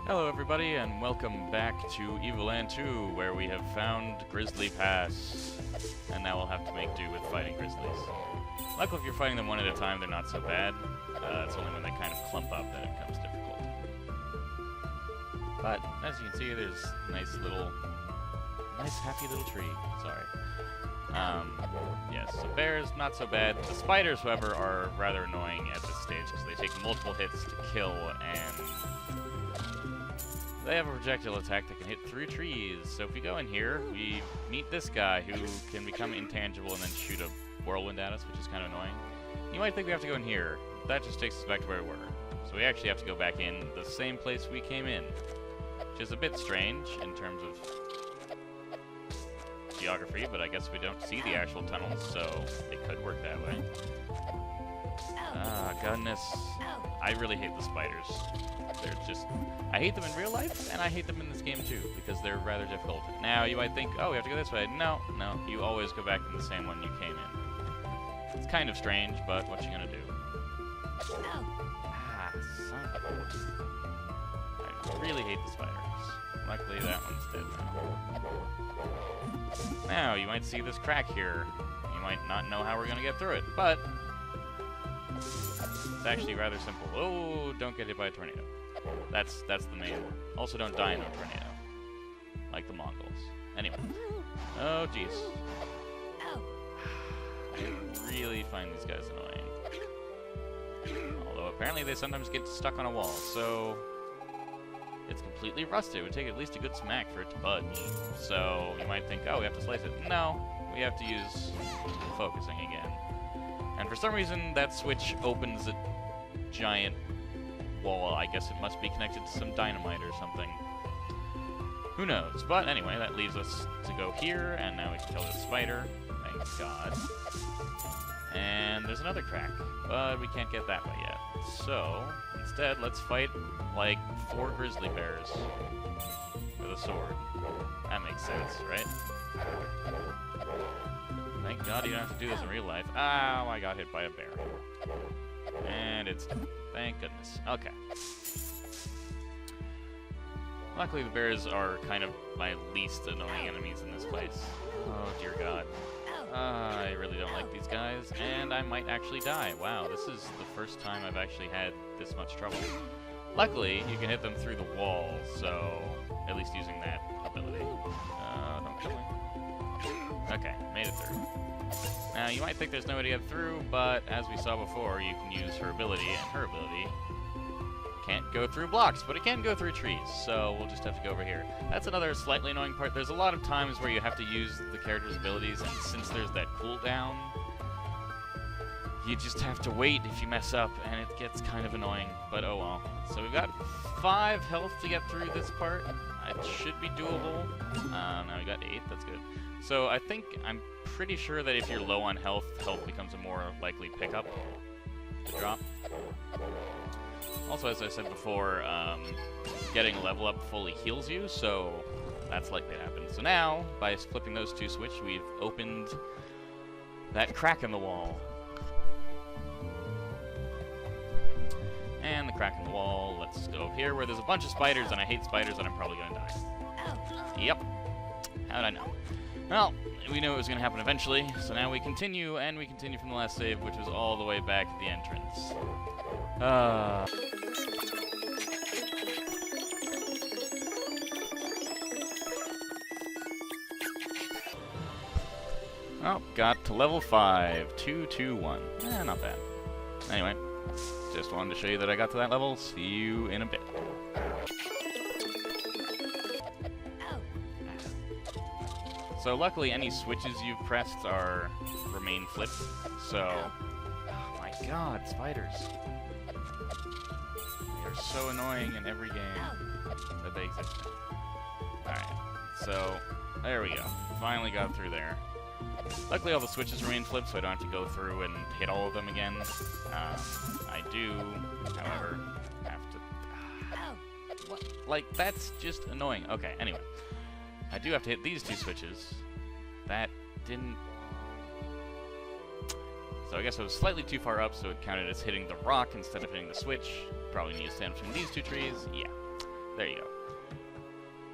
Hello everybody, and welcome back to Evoland 2, where we have found Grizzly Pass. And now we'll have to make do with fighting grizzlies. Luckily, if you're fighting them one at a time, they're not so bad. It's only when they kind of clump up that it becomes difficult. But, as you can see, there's a nice happy little tree. Sorry. Yes, so bears, not so bad. The spiders, however, are rather annoying at this stage, because they take multiple hits to kill, and they have a projectile attack that can hit through trees. So if we go in here, we meet this guy who can become intangible and then shoot a whirlwind at us, which is kind of annoying. You might think we have to go in here. That just takes us back to where we were. So we actually have to go back in the same place we came in, which is a bit strange in terms of geography, but I guess we don't see the actual tunnels, so it could work that way. Ah, goodness. I really hate the spiders. They're just... I hate them in real life, and I hate them in this game too, because they're rather difficult. Now, you might think, oh, we have to go this way. No, you always go back in the same one you came in. It's kind of strange, but what you gonna do? Ah, son of a... I really hate the spiders. Luckily, that one's dead now. Now, you might see this crack here. You might not know how we're gonna get through it, but... it's actually rather simple. Oh, don't get hit by a tornado. That's the main one. Also, don't die in a tornado. Like the Mongols. Anyway. Oh, jeez. I really find these guys annoying. Although, apparently they sometimes get stuck on a wall, so... it's completely rusted. It would take at least a good smack for it to budge. So, you might think, oh, we have to slice it. No, we have to use focusing again. And for some reason, that switch opens a giant wall. I guess it must be connected to some dynamite or something. Who knows? But anyway, that leaves us to go here, and now we can kill the spider. Thank God. And there's another crack, but we can't get that way yet. So, instead, let's fight like 4 grizzly bears with a sword. That makes sense, right? Thank God you don't have to do this in real life. Ow, I got hit by a bear. And it's... thank goodness. Okay. Luckily, the bears are kind of my least annoying enemies in this place. Oh, dear God. I really don't like these guys, and I might actually die. Wow, this is the first time I've actually had this much trouble. Luckily, you can hit them through the wall, so at least using that ability. Don't kill me. Okay, made it through. Now, you might think there's no way to get through, but as we saw before, you can use her ability, and her ability can't go through blocks, but it can go through trees, so we'll just have to go over here. That's another slightly annoying part. There's a lot of times where you have to use the character's abilities, and since there's that cooldown, you just have to wait if you mess up, and it gets kind of annoying, but oh well. So we've got 5 health to get through this part. It should be doable. Now we got 8, that's good. So I'm pretty sure that if you're low on health, health becomes a more likely pickup to drop. Also, as I said before, getting level up fully heals you, so that's likely to happen. So now, by flipping those 2 switch, we've opened that crack in the wall. And the crack in the wall, let's go over here where there's a bunch of spiders, and I hate spiders, and I'm probably gonna die. Yep. How did I know? Well, we knew it was gonna happen eventually, so now we continue, and we continue from the last save, which was all the way back at the entrance. Oh, got to level 5. 221. Not bad. Anyway, just wanted to show you that I got to that level. See you in a bit. So luckily, any switches you've pressed remain flipped. So, oh my God, spiders! They are so annoying in every game that they exist in. All right, so there we go. Finally got through there. Luckily, all the switches remain flipped, so I don't have to go through and hit all of them again. I do, however, have to... what? Like, that's just annoying. Okay, anyway. I do have to hit these 2 switches. That didn't... so I guess I was slightly too far up, so it counted as hitting the rock instead of hitting the switch. Probably need to stand between these 2 trees. Yeah. There you go.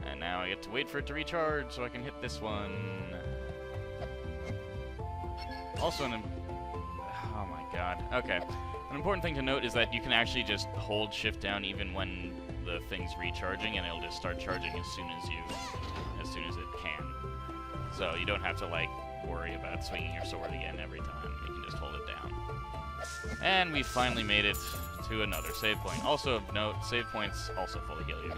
And now I get to wait for it to recharge so I can hit this one. Also, oh my god. Okay. An important thing to note is that you can actually just hold shift down even when the thing's recharging, and it'll just start charging as soon as it can. So you don't have to like worry about swinging your sword again every time. You can just hold it down. And we finally made it to another save point. Also of note, save points also fully heal you.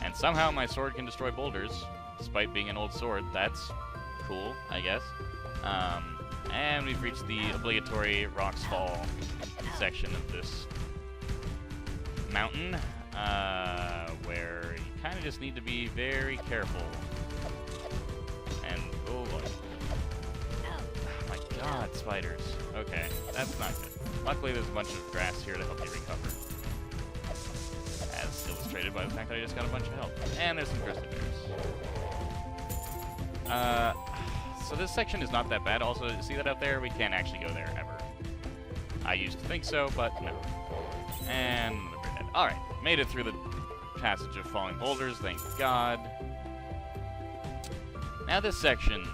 And somehow my sword can destroy boulders, despite being an old sword. That's cool, I guess. And we've reached the obligatory Rocks Fall section of this mountain, where you kind of just need to be very careful. And, oh boy. Oh my god, spiders. Okay, that's not good. Luckily, there's a bunch of grass here to help you recover. As illustrated by the fact that I just got a bunch of health. And there's some grizzly bears. So this section is not that bad. Also, see that out there? We can't actually go there, ever. I used to think so, but no. And we're dead. Alright, made it through the passage of falling boulders, thank God. Now this section,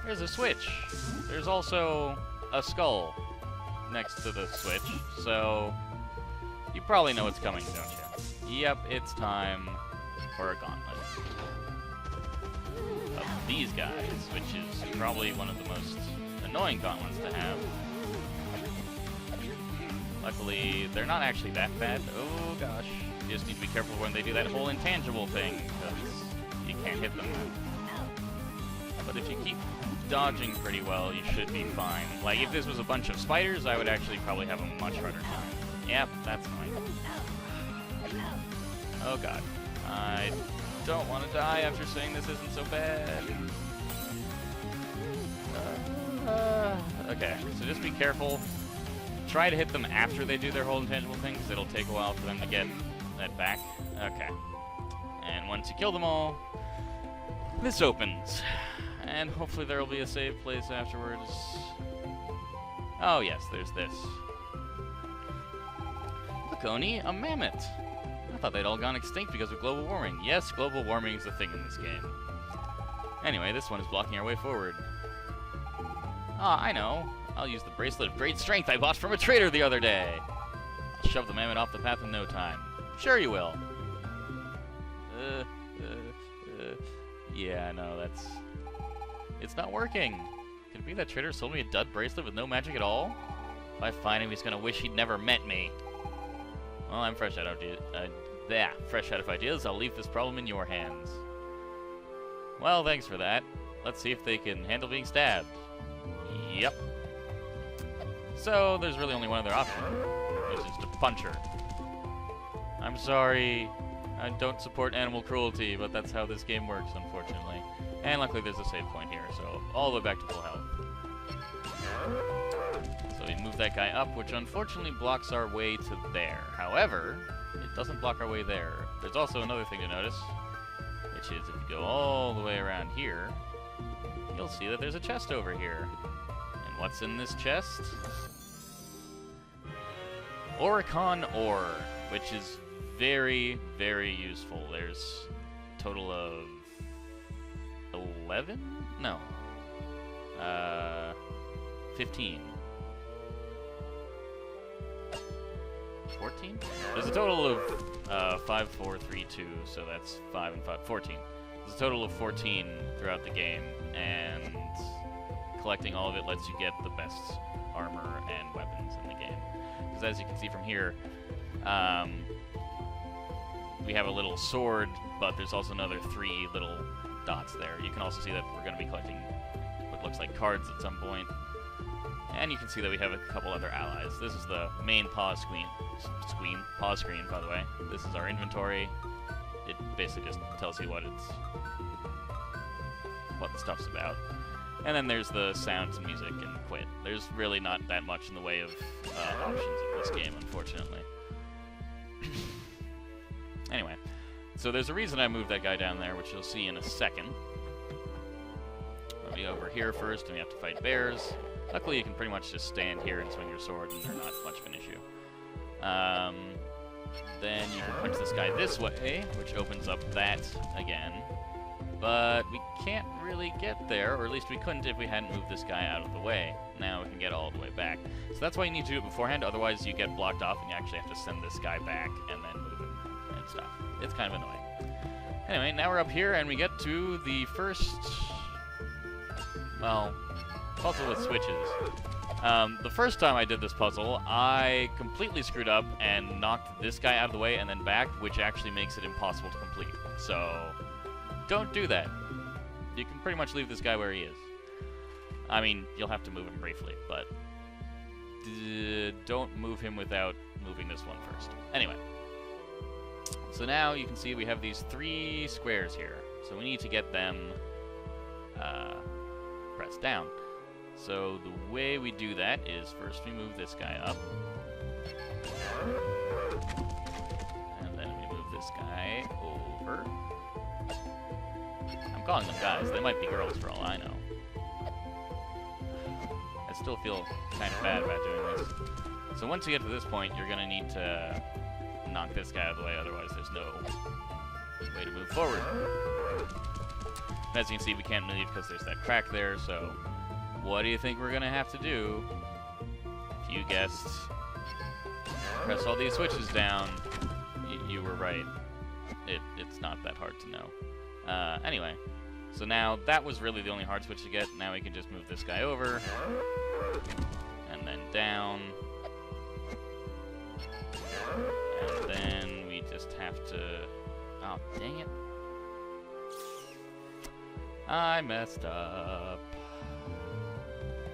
there's a switch. There's also a skull next to the switch, so you probably know what's coming, don't you? Yep, it's time for a gauntlet of these guys, which is probably one of the most annoying gauntlets to have. Luckily, they're not actually that bad. Oh gosh, you just need to be careful when they do that whole intangible thing, because you can't hit them. But if you keep dodging pretty well, you should be fine. Like, if this was a bunch of spiders, I would actually probably have a much harder time. Yep, that's fine. Oh god. I don't want to die after saying this isn't so bad. Okay, so just be careful. Try to hit them after they do their whole intangible thing, because it'll take a while for them to get that back. Okay. And once you kill them all, this opens. And hopefully there will be a save place afterwards. Oh yes, there's this. Look, Oni, a mammoth. I thought they'd all gone extinct because of global warming. Yes, global warming is a thing in this game. Anyway, this one is blocking our way forward. Ah, I know. I'll use the bracelet of great strength I bought from a trader the other day. I'll shove the mammoth off the path in no time. Sure you will. Yeah, no, that's... It's not working. Could it be that trader sold me a dud bracelet with no magic at all? If I find him, he's gonna wish he'd never met me. Well, I'm fresh out of ideas. I'll leave this problem in your hands. Well, thanks for that. Let's see if they can handle being stabbed. Yep. So, there's really only one other option, which is to punch her. I'm sorry. I don't support animal cruelty, but that's how this game works, unfortunately. And luckily there's a save point here, so all the way back to full health. So we move that guy up, which unfortunately blocks our way to there. However, it doesn't block our way there. There's also another thing to notice, which is if you go all the way around here, you'll see that there's a chest over here. And what's in this chest? Oricon ore, which is very, very useful. There's a total of 11? No. 15. 14? There's a total of 5, 4, 3, 2, so that's 5 and 5, 14. There's a total of 14 throughout the game, and collecting all of it lets you get the best armor and weapons in the game. Because as you can see from here, we have a little sword, but there's also another 3 little dots there. You can also see that we're going to be collecting what looks like cards at some point. And you can see that we have a couple other allies. This is the main pause screen, by the way. This is our inventory. It basically just tells you what the stuff's about. And then there's the sounds and music and quit. There's really not that much in the way of options in this game, unfortunately. Anyway, so there's a reason I moved that guy down there, which you'll see in a second. We'll be over here first, and we have to fight bears. Luckily, you can pretty much just stand here and swing your sword, and they're not much of an issue. then you can punch this guy this way, which opens up that again. But we can't really get there, or at least we couldn't if we hadn't moved this guy out of the way. Now we can get all the way back. So that's why you need to do it beforehand, otherwise you get blocked off and you actually have to send this guy back and then move him and stuff. It's kind of annoying. Anyway, now we're up here and we get to the first, well, puzzle with switches. The first time I did this puzzle, I completely screwed up and knocked this guy out of the way and then back, which actually makes it impossible to complete. So don't do that. You can pretty much leave this guy where he is. I mean, you'll have to move him briefly, but don't move him without moving this one first. Anyway, so now you can see we have these 3 squares here. So we need to get them pressed down. So the way we do that is first we move this guy up. And then we move this guy over. I'm calling them guys. They might be girls for all I know. I still feel kind of bad about doing this. So once you get to this point, you're going to need to knock this guy out of the way, otherwise there's no way to move forward. As you can see, we can't move because there's that crack there, so what do you think we're going to have to do? If you guessed, press all these switches down. You were right. It's not that hard to know. Anyway, so now that was really the only hard switch to get. Now we can just move this guy over, and then down, and then we just have to... Oh, dang it. I messed up.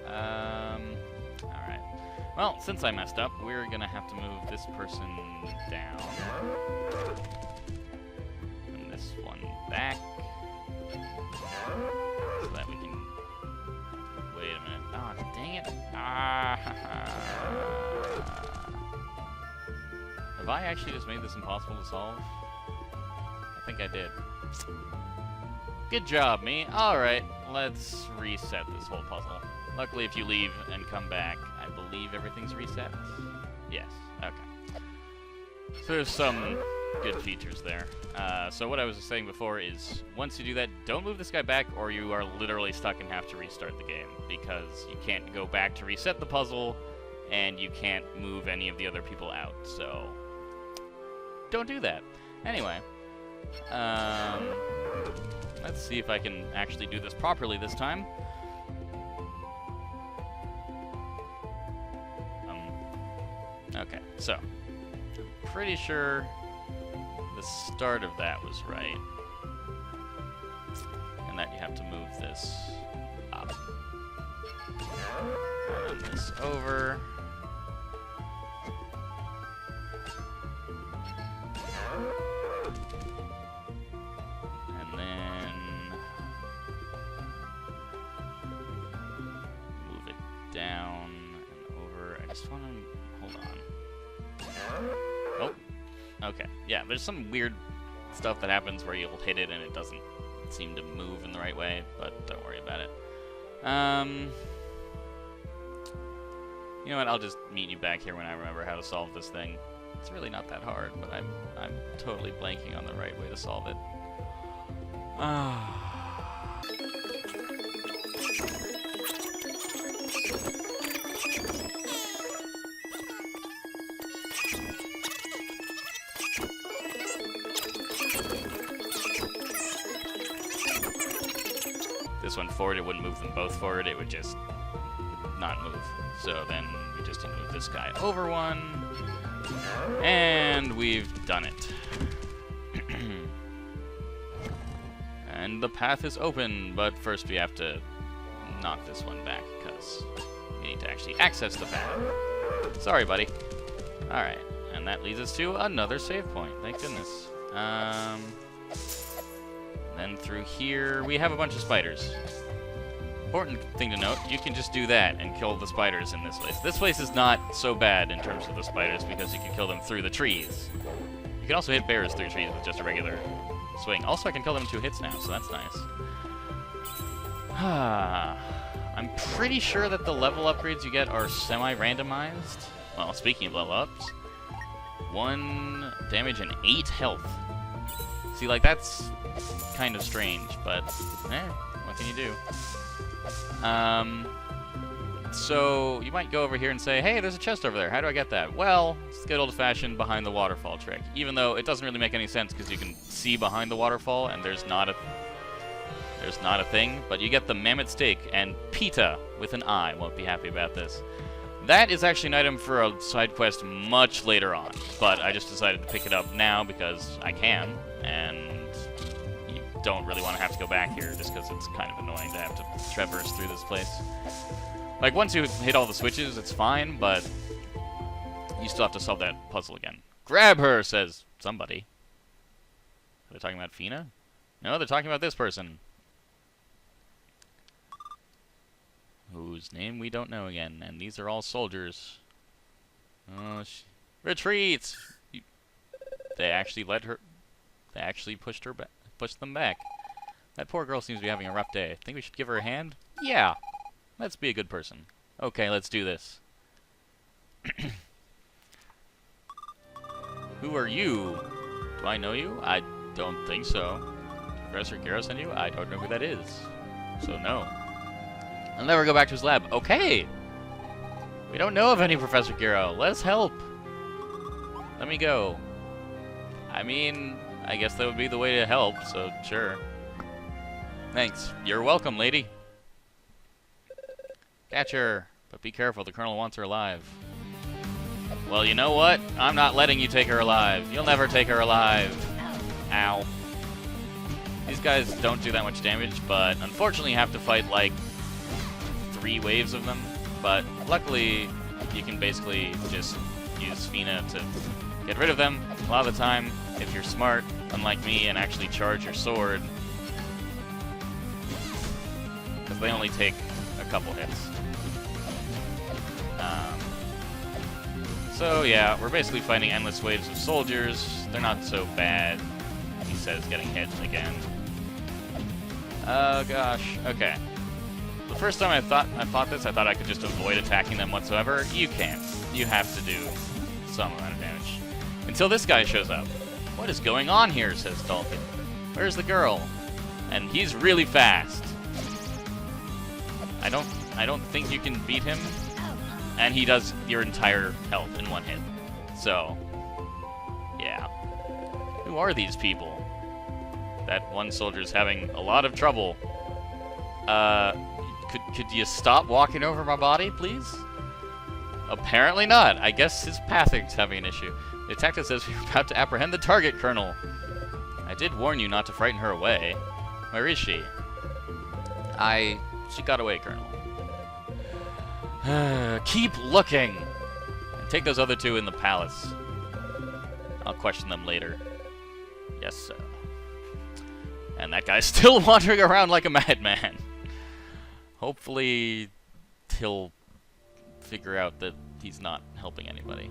Alright. Well, since I messed up, we're gonna have to move this person down. And this one back. So that we can... Wait a minute. Ah, oh, dang it. Have I actually just made this impossible to solve? I think I did. Good job, me. Alright, let's reset this whole puzzle. Luckily, if you leave and come back, I believe everything's reset. Yes, okay. So there's some good features there. So what I was saying before is, once you do that, don't move this guy back or you are literally stuck and have to restart the game, because you can't go back to reset the puzzle, and you can't move any of the other people out, so don't do that. Anyway, let's see if I can actually do this properly this time. Okay, so I'm pretty sure the start of that was right, and that you have to move this up, and then this over, and then move it down and over. I just want to hold on. Oh, okay. Yeah, there's some weird stuff that happens where you'll hit it and it doesn't seem to move in the right way, but don't worry about it. You know what? I'll just meet you back here when I remember how to solve this thing. It's really not that hard, but I'm totally blanking on the right way to solve it. This one forward, it wouldn't move them both forward, it would just not move. So then we just need to move this guy over one, and we've done it. And the path is open, but first we have to knock this one back, because we need to actually access the path. Sorry, buddy. Alright, and that leads us to another save point, thank goodness. Then through here, we have a bunch of spiders. Important thing to note, you can just do that and kill the spiders in this place. This place is not so bad in terms of the spiders because you can kill them through the trees. You can also hit bears through trees with just a regular swing. Also, I can kill them in 2 hits now, so that's nice. I'm pretty sure that the level upgrades you get are semi-randomized. Well, speaking of level ups, 1 damage and 8 health. See, like, that's kind of strange, but, what can you do? So, you might go over here and say, hey, there's a chest over there. How do I get that? Well, it's the good old-fashioned behind the waterfall trick. Even though it doesn't really make any sense, because you can see behind the waterfall, and there's not a thing, but you get the mammoth steak, and Pita, with an I, won't be happy about this. That is actually an item for a side quest much later on, but I just decided to pick it up now because I can, and you don't really want to have to go back here just because it's kind of annoying to have to traverse through this place. Like, once you hit all the switches, it's fine, but you still have to solve that puzzle again. Grab her, says somebody. Are they talking about Fina? No, they're talking about this person. Whose name we don't know again, and these are all soldiers. Oh, retreat! They actually let her. They actually pushed them back. That poor girl seems to be having a rough day. Think we should give her a hand? Yeah. Let's be a good person. Okay, let's do this. Who are you? Do I know you? I don't think so. Professor Giro sent you? I don't know who that is. So no. I'll never go back to his lab. Okay! We don't know of any Professor Giro. Let's help! Let me go. I mean, I guess that would be the way to help, so sure. Thanks. You're welcome, lady. Catch her. But be careful, the Colonel wants her alive. Well, you know what? I'm not letting you take her alive. You'll never take her alive. Ow. These guys don't do that much damage, but unfortunately you have to fight, like, 3 waves of them, but luckily you can basically just use Fina to get rid of them. A lot of the time, if you're smart, unlike me, and actually charge your sword, because they only take a couple hits. So yeah, we're basically fighting endless waves of soldiers. They're not so bad, he says, getting hit again. Oh gosh, okay. The first time I fought this, I thought I could just avoid attacking them whatsoever. You can't. You have to do some amount of damage. Until this guy shows up. What is going on here, says Dalton. Where's the girl? And he's really fast. I don't think you can beat him. And he does your entire health in one hit. So, yeah. Who are these people? That one soldier's having a lot of trouble. Could you stop walking over my body, please? Apparently not. I guess his pathing's having an issue. The detective says we're about to apprehend the target, Colonel. I did warn you not to frighten her away. Where is she? She got away, Colonel. Keep looking! And take those other 2 in the palace. I'll question them later. Yes, sir. And that guy's still wandering around like a madman. Hopefully, he'll figure out that he's not helping anybody.